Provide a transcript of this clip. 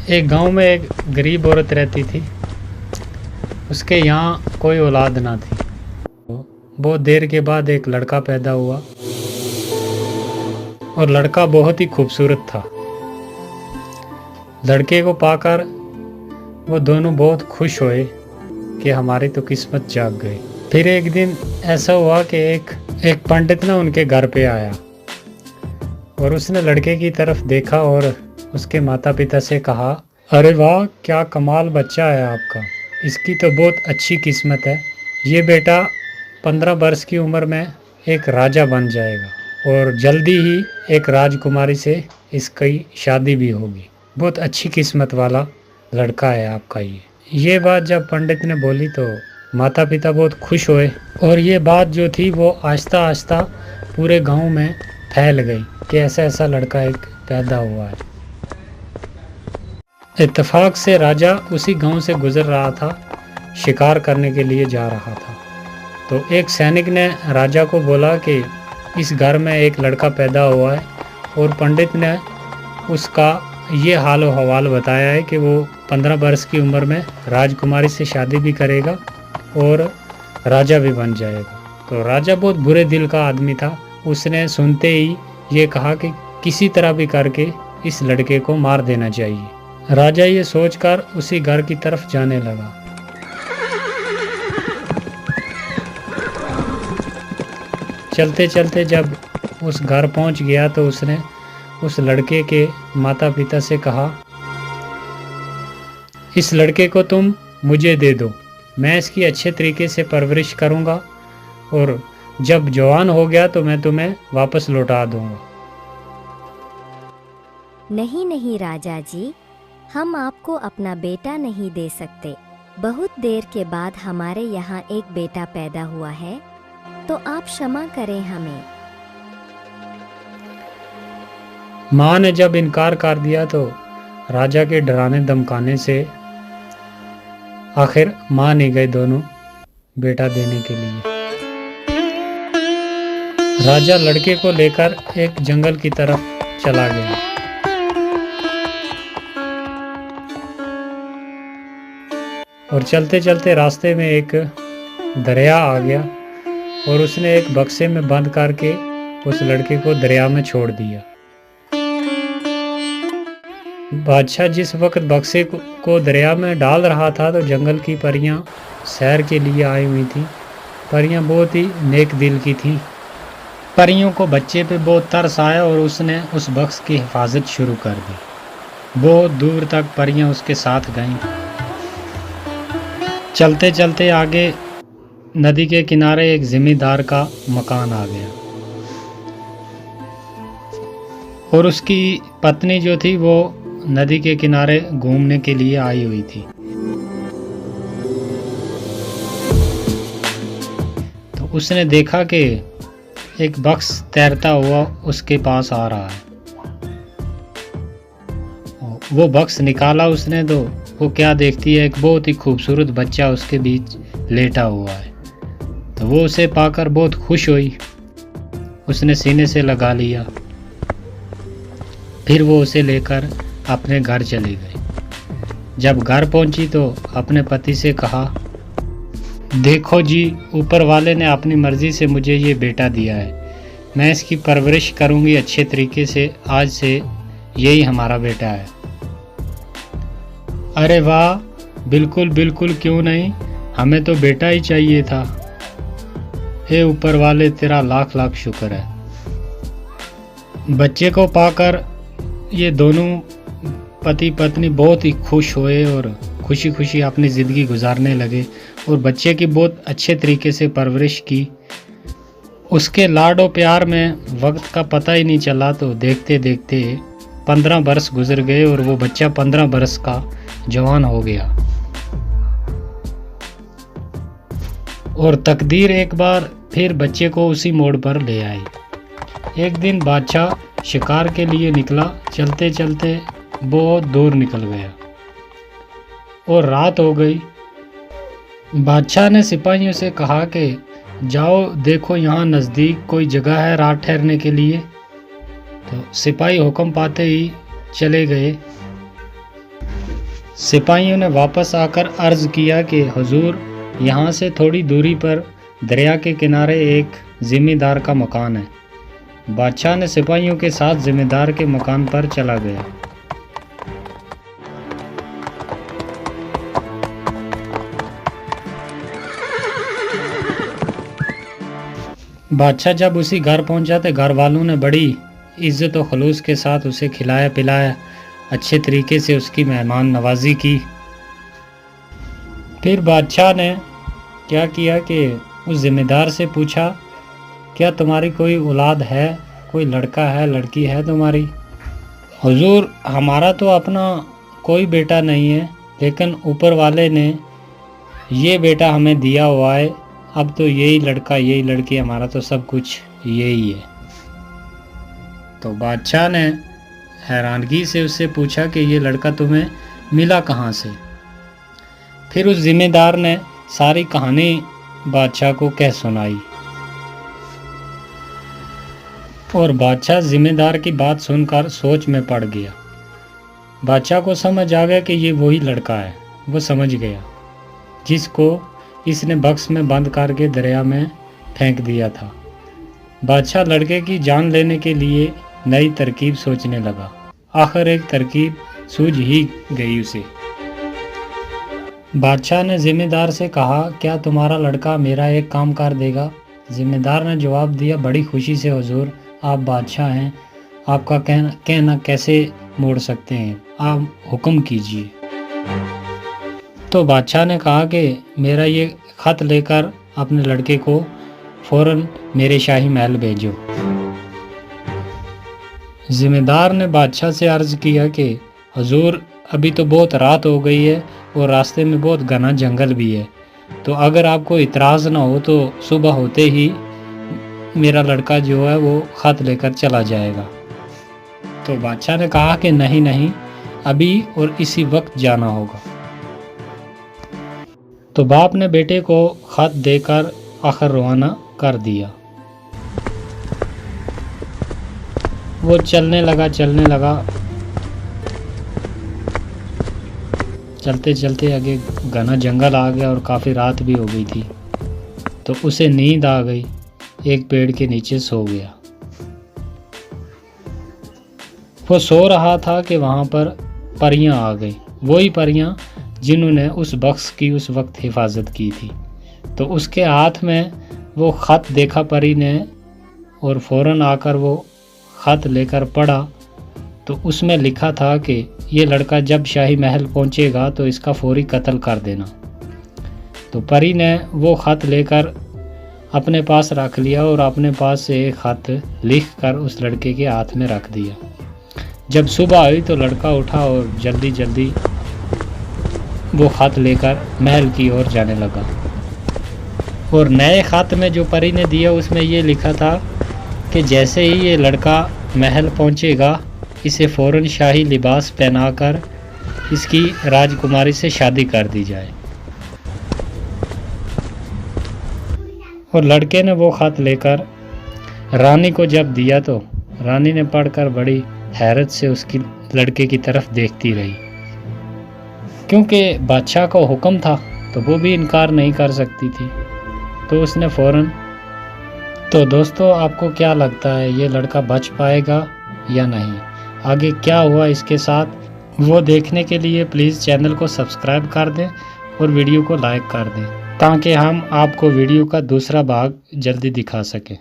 एक गांव में एक गरीब औरत रहती थी। उसके यहाँ कोई औलाद ना थी। बहुत देर के बाद एक लड़का पैदा हुआ और लड़का बहुत ही खूबसूरत था। लड़के को पाकर वो दोनों बहुत खुश हुए कि हमारी तो किस्मत जाग गई। फिर एक दिन ऐसा हुआ कि एक पंडित ना उनके घर पे आया और उसने लड़के की तरफ देखा और उसके माता पिता से कहा, अरे वाह, क्या कमाल बच्चा है आपका, इसकी तो बहुत अच्छी किस्मत है। ये बेटा 15 वर्ष की उम्र में एक राजा बन जाएगा और जल्दी ही एक राजकुमारी से इसकी शादी भी होगी। बहुत अच्छी किस्मत वाला लड़का है आपका ये बात जब पंडित ने बोली तो माता पिता बहुत खुश हुए और ये बात जो थी वो आहिस्ता आहिस्ता पूरे गांव में फैल गई कि ऐसा ऐसा लड़का एक पैदा हुआ है। इत्तेफाक से राजा उसी गांव से गुजर रहा था, शिकार करने के लिए जा रहा था। तो एक सैनिक ने राजा को बोला कि इस घर में एक लड़का पैदा हुआ है और पंडित ने उसका ये हाल व हवाल बताया है कि वो 15 वर्ष की उम्र में राजकुमारी से शादी भी करेगा और राजा भी बन जाएगा। तो राजा बहुत बुरे दिल का आदमी था। उसने सुनते ही ये कहा कि किसी तरह भी करके इस लड़के को मार देना चाहिए। राजा ये सोचकर उसी घर की तरफ जाने लगा। चलते चलते जब उस घर पहुंच गया तो उसने उस लड़के के माता पिता से कहा, इस लड़के को तुम मुझे दे दो, मैं इसकी अच्छे तरीके से परवरिश करूंगा और जब जवान हो गया तो मैं तुम्हें वापस लौटा दूंगा। नहीं नहीं राजा जी, हम आपको अपना बेटा नहीं दे सकते। बहुत देर के बाद हमारे यहाँ एक बेटा पैदा हुआ है, तो आप क्षमा करें हमें। माँ ने जब इनकार कर दिया तो राजा के डराने धमकाने से आखिर मान ही गए दोनों बेटा देने के लिए। राजा लड़के को लेकर एक जंगल की तरफ चला गया। और चलते चलते रास्ते में एक दरिया आ गया और उसने एक बक्से में बंद करके उस लड़के को दरिया में छोड़ दिया। बादशाह जिस वक्त बक्से को दरिया में डाल रहा था तो जंगल की परियां सैर के लिए आई हुई थी। परियां बहुत ही नेक दिल की थीं। परियों को बच्चे पे बहुत तरस आया और उसने उस बक्स की हिफाजत शुरू कर दी। बहुत दूर तक परियां उसके साथ गईं। चलते चलते आगे नदी के किनारे एक जमींदार का मकान आ गया और उसकी पत्नी जो थी वो नदी के किनारे घूमने के लिए आई हुई थी। तो उसने देखा कि एक बक्स तैरता हुआ उसके पास आ रहा है। वो बक्स निकाला उसने तो वो क्या देखती है, एक बहुत ही खूबसूरत बच्चा उसके बीच लेटा हुआ है। तो वो उसे पाकर बहुत खुश हुई, उसने सीने से लगा लिया। फिर वो उसे लेकर अपने घर चली गई। जब घर पहुंची तो अपने पति से कहा, देखो जी, ऊपर वाले ने अपनी मर्जी से मुझे ये बेटा दिया है, मैं इसकी परवरिश करूंगी अच्छे तरीके से, आज से यही हमारा बेटा है। अरे वाह, बिल्कुल बिल्कुल, क्यों नहीं, हमें तो बेटा ही चाहिए था। हे ऊपर वाले, तेरा लाख लाख शुक्र है। बच्चे को पाकर ये दोनों पति पत्नी बहुत ही खुश हुए और खुशी खुशी अपनी ज़िंदगी गुजारने लगे और बच्चे की बहुत अच्छे तरीके से परवरिश की। उसके लाडो प्यार में वक्त का पता ही नहीं चला। तो देखते देखते 15 बरस गुजर गए और वो बच्चा 15 बरस का जवान हो गया। और तकदीर एक बार फिर बच्चे को उसी मोड़ पर ले आई। एक दिन बादशाह शिकार के लिए निकला। चलते चलते बहुत दूर निकल गया और रात हो गई। बादशाह ने सिपाहियों से कहा कि जाओ देखो, यहाँ नज़दीक कोई जगह है रात ठहरने के लिए। तो सिपाही हुक्म पाते ही चले गए। सिपाहियों ने वापस आकर अर्ज किया कि हुजूर, यहाँ से थोड़ी दूरी पर दरिया के किनारे एक जिम्मेदार का मकान है। बादशाह ने सिपाहियों के साथ जिम्मेदार के मकान पर चला गया। बादशाह जब उसी घर पहुंचा तो घर वालों ने बड़ी इज्जत और खलूस के साथ उसे खिलाया पिलाया, अच्छे तरीके से उसकी मेहमान नवाजी की। फिर बादशाह ने क्या किया कि उस ज़िम्मेदार से पूछा, क्या तुम्हारी कोई औलाद है, कोई लड़का है, लड़की है तुम्हारी? हुजूर, हमारा तो अपना कोई बेटा नहीं है, लेकिन ऊपर वाले ने ये बेटा हमें दिया हुआ है। अब तो यही लड़का यही लड़की, हमारा तो सब कुछ यही है। तो बादशाह ने हैरानगी से उससे पूछा कि ये लड़का तुम्हें मिला कहाँ से? फिर उस जिम्मेदार ने सारी कहानी बादशाह को कह सुनाई और बादशाह जिम्मेदार की बात सुनकर सोच में पड़ गया। बादशाह को समझ आ गया कि ये वही लड़का है। वो समझ गया जिसको इसने बक्स में बंद करके दरिया में फेंक दिया था। बादशाह लड़के की जान लेने के लिए नई तरकीब सोचने लगा। आखिर एक तरकीब सूझ ही गई उसे। बादशाह ने जिम्मेदार से कहा, क्या तुम्हारा लड़का मेरा एक काम कर देगा? जिम्मेदार ने जवाब दिया, बड़ी खुशी से हुजूर, आप बादशाह हैं, आपका कहना कैसे मोड़ सकते हैं, आप हुक्म कीजिए। तो बादशाह ने कहा कि मेरा ये खत लेकर अपने लड़के को फौरन मेरे शाही महल भेजो। जिम्मेदार ने बादशाह से अर्ज किया कि हुजूर, अभी तो बहुत रात हो गई है और रास्ते में बहुत घना जंगल भी है, तो अगर आपको इतराज़ ना हो तो सुबह होते ही मेरा लड़का जो है वो खत लेकर चला जाएगा। तो बादशाह ने कहा कि नहीं नहीं, अभी और इसी वक्त जाना होगा। तो बाप ने बेटे को खत देकर आखिर रवाना कर दिया। वो चलने लगा। चलते चलते आगे घना जंगल आ गया और काफ़ी रात भी हो गई थी। तो उसे नींद आ गई, एक पेड़ के नीचे सो गया। वो सो रहा था कि वहाँ पर परियां आ गई, वही परियां जिन्होंने उस बक्स की उस वक्त हिफाजत की थी। तो उसके हाथ में वो ख़त देखा परी ने और फ़ौरन आकर वो ख़त लेकर पढ़ा। तो उसमें लिखा था कि ये लड़का जब शाही महल पहुंचेगा तो इसका फौरी कत्ल कर देना। तो परी ने वो ख़त लेकर अपने पास रख लिया और अपने पास से एक ख़त लिख कर उस लड़के के हाथ में रख दिया। जब सुबह आई तो लड़का उठा और जल्दी जल्दी वो ख़त लेकर महल की ओर जाने लगा। और नए ख़त में जो परी ने दिया उसमें ये लिखा था कि जैसे ही ये लड़का महल पहुंचेगा, इसे फ़ौरन शाही लिबास पहनाकर इसकी राजकुमारी से शादी कर दी जाए। और लड़के ने वो ख़त लेकर रानी को जब दिया तो रानी ने पढ़कर बड़ी हैरत से उसकी लड़के की तरफ देखती रही, क्योंकि बादशाह का हुक्म था तो वो भी इनकार नहीं कर सकती थी। तो उसने फ़ौरन। तो दोस्तों, आपको क्या लगता है, ये लड़का बच पाएगा या नहीं? आगे क्या हुआ इसके साथ, वो देखने के लिए प्लीज़ चैनल को सब्सक्राइब कर दें और वीडियो को लाइक कर दें, ताकि हम आपको वीडियो का दूसरा भाग जल्दी दिखा सकें।